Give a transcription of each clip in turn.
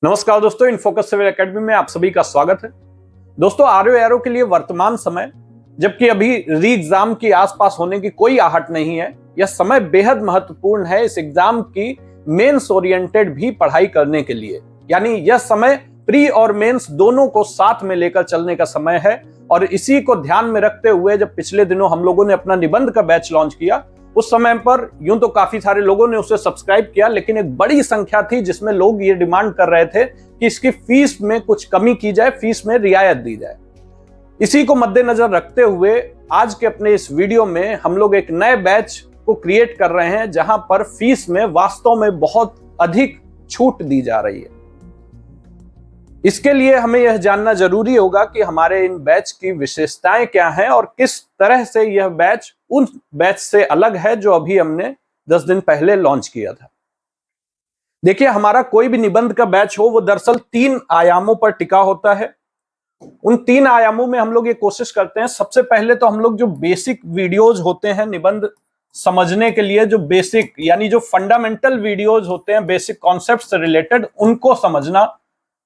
नमस्कार दोस्तों, InFocus civil academy में आप सभी का स्वागत है। दोस्तों, आरओ एआरओ के लिए वर्तमान समय, जबकि अभी री एग्जाम की आसपास होने की कोई आहट नहीं है, यह समय बेहद महत्वपूर्ण है इस एग्जाम की मेंस ओरिएंटेड भी पढ़ाई करने के लिए। यानी यह समय प्री और मेंस दोनों को साथ में लेकर चलने का समय है। और इसी को ध्यान में रखते हुए जब पिछले दिनों हम लोगों ने अपना निबंध का बैच लॉन्च किया, उस समय पर यूं तो काफी सारे लोगों ने उसे सब्सक्राइब किया, लेकिन एक बड़ी संख्या थी जिसमें लोग ये डिमांड कर रहे थे कि इसकी फीस में कुछ कमी की जाए, फीस में रियायत दी जाए। इसी को मद्देनजर रखते हुए आज के अपने इस वीडियो में हम लोग एक नए बैच को क्रिएट कर रहे हैं, जहां पर फीस में वास्तव में बहुत अधिक छूट दी जा रही है। इसके लिए हमें यह जानना जरूरी होगा कि हमारे इन बैच की विशेषताएं क्या हैं और किस तरह से यह बैच उन बैच से अलग है जो अभी हमने 10 दिन पहले लॉन्च किया था। देखिए, हमारा कोई भी निबंध का बैच हो वो दरअसल 3 आयामों पर टिका होता है। उन 3 आयामों में हम लोग ये कोशिश करते हैं, सबसे पहले तो हम लोग जो बेसिक वीडियोज होते हैं निबंध समझने के लिए, जो बेसिक यानी जो फंडामेंटल वीडियोज होते हैं बेसिक कॉन्सेप्ट से रिलेटेड, उनको समझना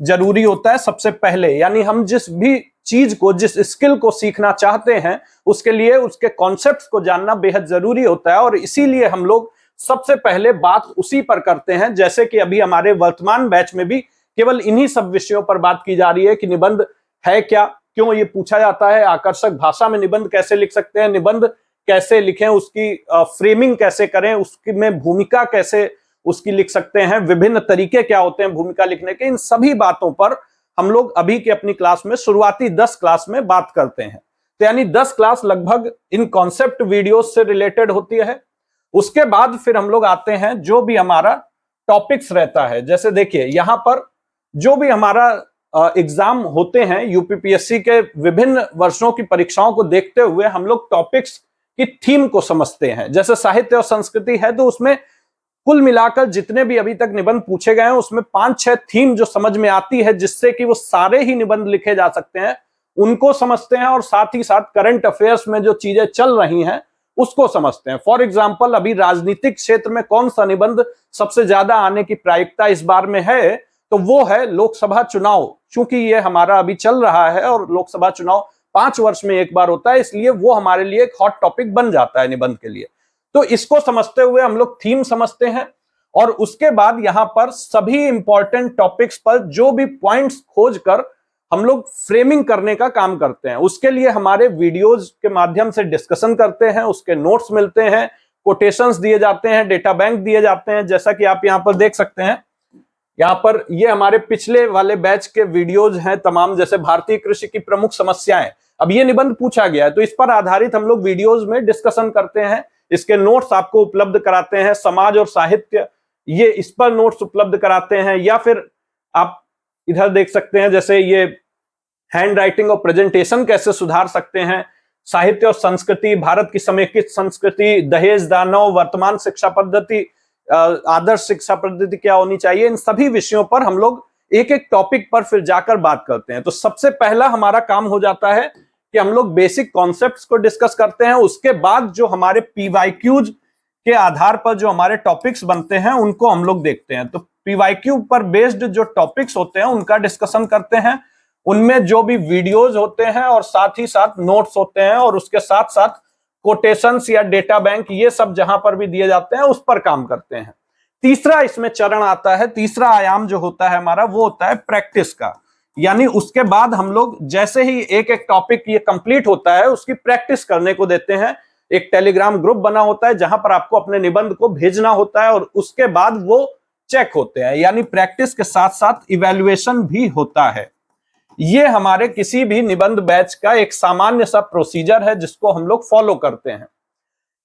जरूरी होता है सबसे पहले। यानी हम जिस भी चीज को, जिस स्किल को सीखना चाहते हैं, उसके लिए उसके कॉन्सेप्ट्स को जानना बेहद जरूरी होता है। और इसीलिए हम लोग सबसे पहले बात उसी पर करते हैं। जैसे कि अभी हमारे वर्तमान बैच में भी केवल इन्हीं सब विषयों पर बात की जा रही है कि निबंध है क्या, क्यों ये पूछा जाता है, आकर्षक भाषा में निबंध कैसे लिख सकते हैं, निबंध कैसे लिखें, उसकी फ्रेमिंग कैसे करें, उसकी में भूमिका कैसे उसकी लिख सकते हैं, विभिन्न तरीके क्या होते हैं भूमिका लिखने के। इन सभी बातों पर हम लोग अभी की अपनी क्लास में, शुरुआती 10 क्लास में बात करते हैं। तो यानी 10 क्लास लगभग इन कॉन्सेप्ट वीडियोस से रिलेटेड होती है। उसके बाद फिर हम लोग आते हैं जो भी हमारा टॉपिक्स रहता है। जैसे देखिए, यहां पर जो भी हमारा एग्जाम होते हैं यूपीपीएससी के विभिन्न वर्षों की परीक्षाओं को देखते हुए हम लोग टॉपिक्स की थीम को समझते हैं। जैसे साहित्य और संस्कृति है तो उसमें कुल मिलाकर जितने भी अभी तक निबंध पूछे गए हैं उसमें 5-6 थीम जो समझ में आती है, जिससे कि वो सारे ही निबंध लिखे जा सकते हैं, उनको समझते हैं। और साथ ही साथ करंट अफेयर्स में जो चीजें चल रही हैं उसको समझते हैं। फॉर एग्जाम्पल, अभी राजनीतिक क्षेत्र में कौन सा निबंध सबसे ज्यादा आने की प्रायिकता इस बार में है, तो वो है लोकसभा चुनाव। चूंकि ये हमारा अभी चल रहा है और लोकसभा चुनाव 5 वर्ष में एक बार होता है, इसलिए वो हमारे लिए एक हॉट टॉपिक बन जाता है निबंध के लिए। तो इसको समझते हुए हम लोग थीम समझते हैं और उसके बाद यहां पर सभी इंपॉर्टेंट टॉपिक्स पर जो भी पॉइंट्स खोजकर हम लोग फ्रेमिंग करने का काम करते हैं। उसके लिए हमारे वीडियोज के माध्यम से डिस्कशन करते हैं, उसके नोट्स मिलते हैं, कोटेशंस दिए जाते हैं, डेटा बैंक दिए जाते हैं। जैसा कि आप यहां पर देख सकते हैं, यहां पर ये हमारे पिछले वाले बैच के वीडियोज हैं तमाम। जैसे भारतीय कृषि की प्रमुख समस्याएं, अब ये निबंध पूछा गया है तो इस पर आधारित हम लोग वीडियोज में डिस्कशन करते हैं। इसके नोट्स आपको उपलब्ध कराते हैं। समाज और साहित्य, ये इस पर नोट्स उपलब्ध कराते हैं। या फिर आप इधर देख सकते हैं, जैसे ये हैंड राइटिंग और प्रेजेंटेशन कैसे सुधार सकते हैं, साहित्य और संस्कृति, भारत की समेकित संस्कृति, दहेज दानव, वर्तमान शिक्षा पद्धति, आदर्श शिक्षा पद्धति क्या होनी चाहिए, इन सभी विषयों पर हम लोग एक एक टॉपिक पर फिर जाकर बात करते हैं। तो सबसे पहला हमारा काम हो जाता है कि हम लोग बेसिक कॉन्सेप्ट्स को डिस्कस करते हैं। उसके बाद जो हमारे पीवाईक्यूज के आधार पर जो हमारे टॉपिक्स बनते हैं उनको हम लोग देखते हैं। तो पीवाईक्यू पर बेस्ड जो टॉपिक्स होते हैं उनका डिस्कशन करते हैं। उनमें जो भी वीडियोज होते हैं और साथ ही साथ नोट्स होते हैं और उसके साथ साथ कोटेशंस या डेटा बैंक, ये सब जहां पर भी दिए जाते हैं उस पर काम करते हैं। तीसरा इसमें चरण आता है, तीसरा आयाम जो होता है हमारा, वो होता है प्रैक्टिस का। यानी उसके बाद हम लोग जैसे ही एक एक टॉपिक ये कंप्लीट होता है उसकी प्रैक्टिस करने को देते हैं। एक टेलीग्राम ग्रुप बना होता है जहां पर आपको अपने निबंध को भेजना होता है और उसके बाद वो चेक होते हैं। यानी प्रैक्टिस के साथ साथ इवैल्यूएशन भी होता है। ये हमारे किसी भी निबंध बैच का एक सामान्य सा प्रोसीजर है जिसको हम लोग फॉलो करते हैं।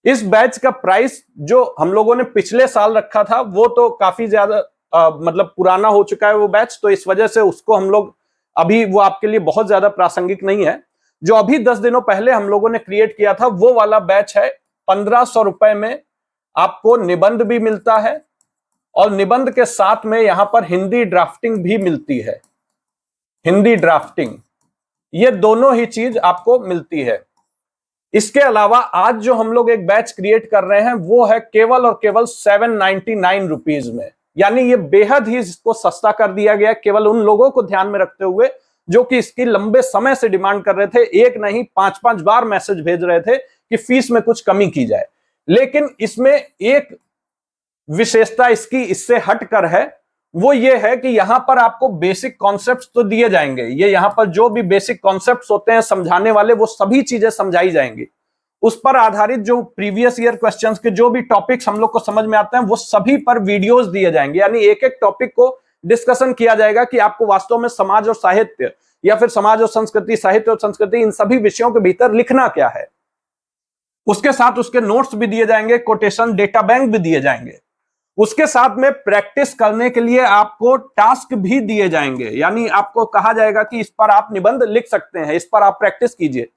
इस बैच का प्राइस जो हम लोगों ने पिछले साल रखा था वो तो काफी ज्यादा मतलब पुराना हो चुका है वो बैच, तो इस वजह से उसको हम लोग अभी, वो आपके लिए बहुत ज्यादा प्रासंगिक नहीं है। जो अभी 10 दिनों पहले हम लोगों ने क्रिएट किया था वो वाला बैच है। 1500 रुपए में आपको निबंध भी मिलता है और निबंध के साथ में यहां पर हिंदी ड्राफ्टिंग भी मिलती है। हिंदी ड्राफ्टिंग, ये दोनों ही चीज आपको मिलती है। इसके अलावा आज जो हम लोग एक बैच क्रिएट कर रहे हैं वो है केवल और केवल 799 रुपीज में। यानी ये बेहद ही इसको सस्ता कर दिया गया केवल उन लोगों को ध्यान में रखते हुए जो कि इसकी लंबे समय से डिमांड कर रहे थे, एक नहीं 5-5 बार मैसेज भेज रहे थे कि फीस में कुछ कमी की जाए। लेकिन इसमें एक विशेषता इसकी इससे हटकर है, वो ये है कि यहां पर आपको बेसिक कॉन्सेप्ट्स तो दिए जाएंगे, ये यहां पर जो भी बेसिक कॉन्सेप्ट्स होते हैं समझाने वाले, वो सभी चीजें समझाई जाएंगी। उस पर आधारित जो प्रीवियस ईयर क्वेश्चंस के जो भी टॉपिक्स हम लोग को समझ में आते हैं वो सभी पर वीडियोस दिए जाएंगे, यानी एक एक टॉपिक को डिस्कशन किया जाएगा कि आपको वास्तव में समाज और साहित्य या फिर समाज और संस्कृति, साहित्य और संस्कृति, इन सभी विषयों के भीतर लिखना क्या है। उसके साथ उसके नोट्स भी दिए जाएंगे, कोटेशन डेटा बैंक भी दिए जाएंगे। उसके साथ में प्रैक्टिस करने के लिए आपको टास्क भी दिए जाएंगे, यानी आपको कहा जाएगा कि इस पर आप निबंध लिख सकते हैं, इस पर आप प्रैक्टिस कीजिए।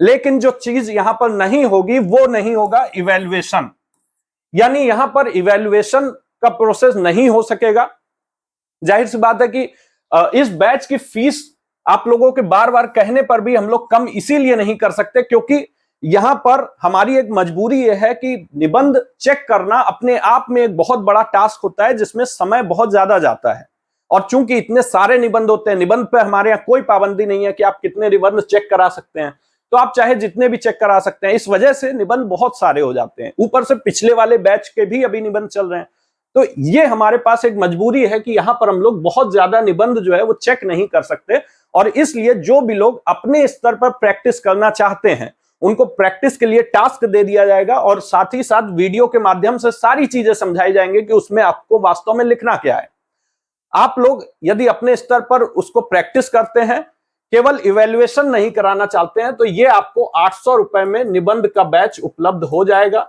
लेकिन जो चीज यहां पर नहीं होगी वो नहीं होगा इवैल्यूएशन, यानी यहां पर इवैल्यूएशन का प्रोसेस नहीं हो सकेगा। जाहिर सी बात है कि इस बैच की फीस आप लोगों के बार बार कहने पर भी हम लोग कम इसीलिए नहीं कर सकते क्योंकि यहां पर हमारी एक मजबूरी यह है कि निबंध चेक करना अपने आप में एक बहुत बड़ा टास्क होता है जिसमें समय बहुत ज्यादा जाता है। और चूंकि इतने सारे निबंध होते हैं, निबंध पे हमारे यहाँ कोई पाबंदी नहीं है कि आप कितने निबंध चेक करा सकते हैं, तो आप चाहे जितने भी चेक करा सकते हैं। इस वजह से निबंध बहुत सारे हो जाते हैं, ऊपर से पिछले वाले बैच के भी अभी निबंध चल रहे हैं। तो ये हमारे पास एक मजबूरी है कि यहां पर हम लोग बहुत ज्यादा निबंध जो है वो चेक नहीं कर सकते, और इसलिए जो भी लोग अपने स्तर पर प्रैक्टिस करना चाहते हैं उनको प्रैक्टिस के लिए टास्क दे दिया जाएगा, और साथ ही साथ वीडियो के माध्यम से सारी चीजें समझाई जाएंगी कि उसमें आपको वास्तव में लिखना क्या है। आप लोग यदि अपने स्तर पर उसको प्रैक्टिस करते हैं, केवल इवैल्यूएशन नहीं कराना चाहते हैं, तो ये आपको 800 रुपए में निबंध का बैच उपलब्ध हो जाएगा।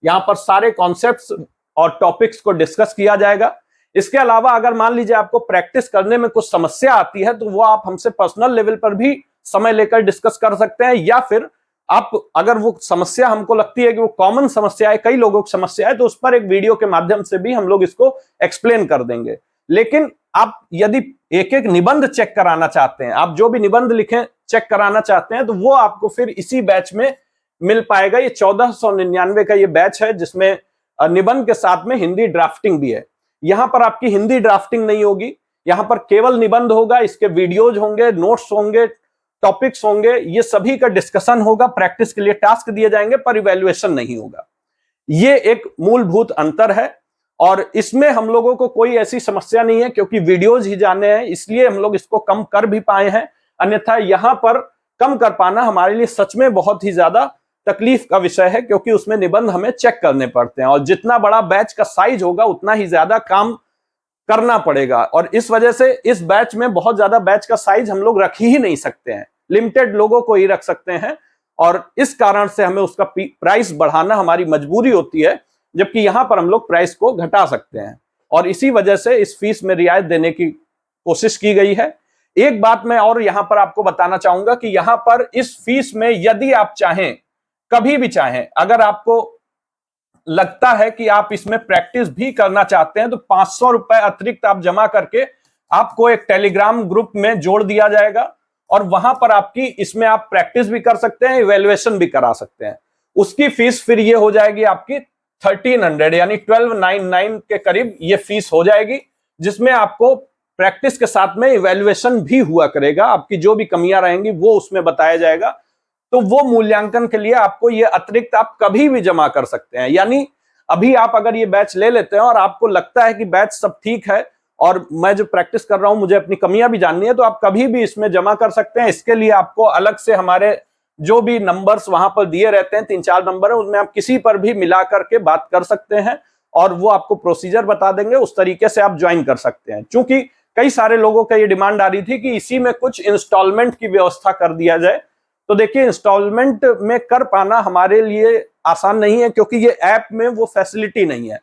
यहां पर सारे कॉन्सेप्ट्स और टॉपिक्स को डिस्कस किया जाएगा। इसके अलावा अगर मान लीजिए आपको प्रैक्टिस करने में कुछ समस्या आती है तो वो आप हमसे पर्सनल लेवल पर भी समय लेकर डिस्कस कर सकते हैं, या फिर आप अगर वो समस्या हमको लगती है कि वो कॉमन समस्या है, कई लोगों की समस्या है, तो उस पर एक वीडियो के माध्यम से भी हम लोग इसको एक्सप्लेन कर देंगे। लेकिन आप यदि एक एक निबंध चेक कराना चाहते हैं, आप जो भी निबंध लिखें चेक कराना चाहते हैं, तो वो आपको फिर इसी बैच में मिल पाएगा। ये 1499 का ये बैच है जिसमें निबंध के साथ में हिंदी ड्राफ्टिंग भी है। यहां पर आपकी हिंदी ड्राफ्टिंग नहीं होगी, यहां पर केवल निबंध होगा, इसके वीडियोज होंगे, नोट्स होंगे, टॉपिक्स होंगे, ये सभी का डिस्कशन होगा, प्रैक्टिस के लिए टास्क दिए जाएंगे, पर इवैल्यूएशन नहीं होगा। ये एक मूलभूत अंतर है, और इसमें हम लोगों को कोई ऐसी समस्या नहीं है क्योंकि वीडियोज ही जाने हैं, इसलिए हम लोग इसको कम कर भी पाए हैं। अन्यथा यहां पर कम कर पाना हमारे लिए सच में बहुत ही ज्यादा तकलीफ का विषय है, क्योंकि उसमें निबंध हमें चेक करने पड़ते हैं, और जितना बड़ा बैच का साइज होगा उतना ही ज्यादा काम करना पड़ेगा। और इस वजह से इस बैच में बहुत ज्यादा बैच का साइज हम लोग रख ही नहीं सकते हैं, लिमिटेड लोगों को ही रख सकते हैं, और इस कारण से हमें उसका प्राइस बढ़ाना हमारी मजबूरी होती है, जबकि यहां पर हम लोग प्राइस को घटा सकते हैं। और इसी वजह से इस फीस में रियायत देने की कोशिश की गई है। एक बात मैं और यहां पर आपको बताना चाहूंगा कि यहां पर इस फीस में यदि आप चाहें, कभी भी चाहें, अगर आपको लगता है कि आप इसमें प्रैक्टिस भी करना चाहते हैं, तो 500 रुपए अतिरिक्त आप जमा करके आपको एक टेलीग्राम ग्रुप में जोड़ दिया जाएगा, और वहां पर आपकी इसमें आप प्रैक्टिस भी कर सकते हैं, इवैल्यूएशन भी करा सकते हैं। उसकी फीस फिर ये हो जाएगी आपकी 1300, यानी 1299 के करीब ये फीस हो जाएगी, जिसमें आपको प्रैक्टिस के साथ में इवैल्यूएशन भी हुआ करेगा। आपकी जो भी कमियां रहेंगी वो उसमें बताया जाएगा, तो वो मूल्यांकन के लिए आपको ये अतिरिक्त आप कभी भी जमा कर सकते हैं। यानी अभी आप अगर ये बैच ले लेते हैं और आपको लगता है कि बैच सब ठीक है और मैं जो प्रैक्टिस कर रहा हूं मुझे अपनी कमियां भी जाननी है, तो आप कभी भी इसमें जमा कर सकते हैं। इसके लिए आपको अलग से हमारे जो भी नंबर्स वहां पर दिए रहते हैं, 3-4 नंबर है, उनमें आप किसी पर भी मिला करके बात कर सकते हैं, और वो आपको प्रोसीजर बता देंगे, उस तरीके से आप ज्वाइन कर सकते हैं। क्योंकि कई सारे लोगों का ये डिमांड आ रही थी कि इसी में कुछ इंस्टॉलमेंट की व्यवस्था कर दिया जाए, तो देखिए इंस्टॉलमेंट में कर पाना हमारे लिए आसान नहीं है, क्योंकि ये ऐप में वो फैसिलिटी नहीं है।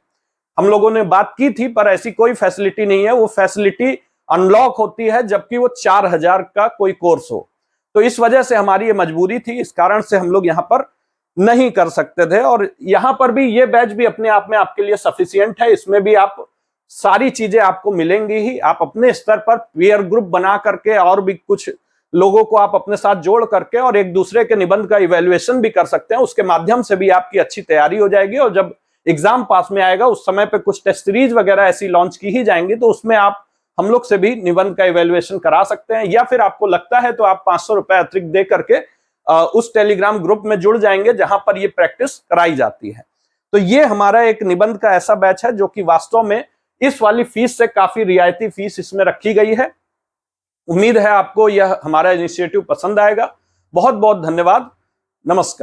हम लोगों ने बात की थी, पर ऐसी कोई फैसिलिटी नहीं है। वो फैसिलिटी अनलॉक होती है जबकि वो 4000 का कोई कोर्स हो। तो इस वजह से हमारी ये मजबूरी थी, इस कारण से हम लोग यहाँ पर नहीं कर सकते थे। और यहाँ पर भी ये बैच भी अपने आप में आपके लिए सफिशियंट है, इसमें भी आप सारी चीजें आपको मिलेंगी ही। आप अपने स्तर पर पीयर ग्रुप बना करके और भी कुछ लोगों को आप अपने साथ जोड़ करके और एक दूसरे के निबंध का इवैल्यूएशन भी कर सकते हैं। उसके माध्यम से भी आपकी अच्छी तैयारी हो जाएगी, और जब एग्जाम पास में आएगा उस समय पे कुछ टेस्ट सीरीज वगैरह ऐसी लॉन्च की ही जाएंगी, तो उसमें आप हम लोग से भी निबंध का इवेल्युएशन करा सकते हैं, या फिर आपको लगता है तो आप 500 रुपए अतिरिक्त दे करके उस टेलीग्राम ग्रुप में जुड़ जाएंगे जहां पर ये प्रैक्टिस कराई जाती है। तो ये हमारा एक निबंध का ऐसा बैच है जो कि वास्तव में इस वाली फीस से काफी रियायती फीस इसमें रखी गई है। उम्मीद है आपको यह हमारा इनिशिएटिव पसंद आएगा। बहुत बहुत धन्यवाद। नमस्कार।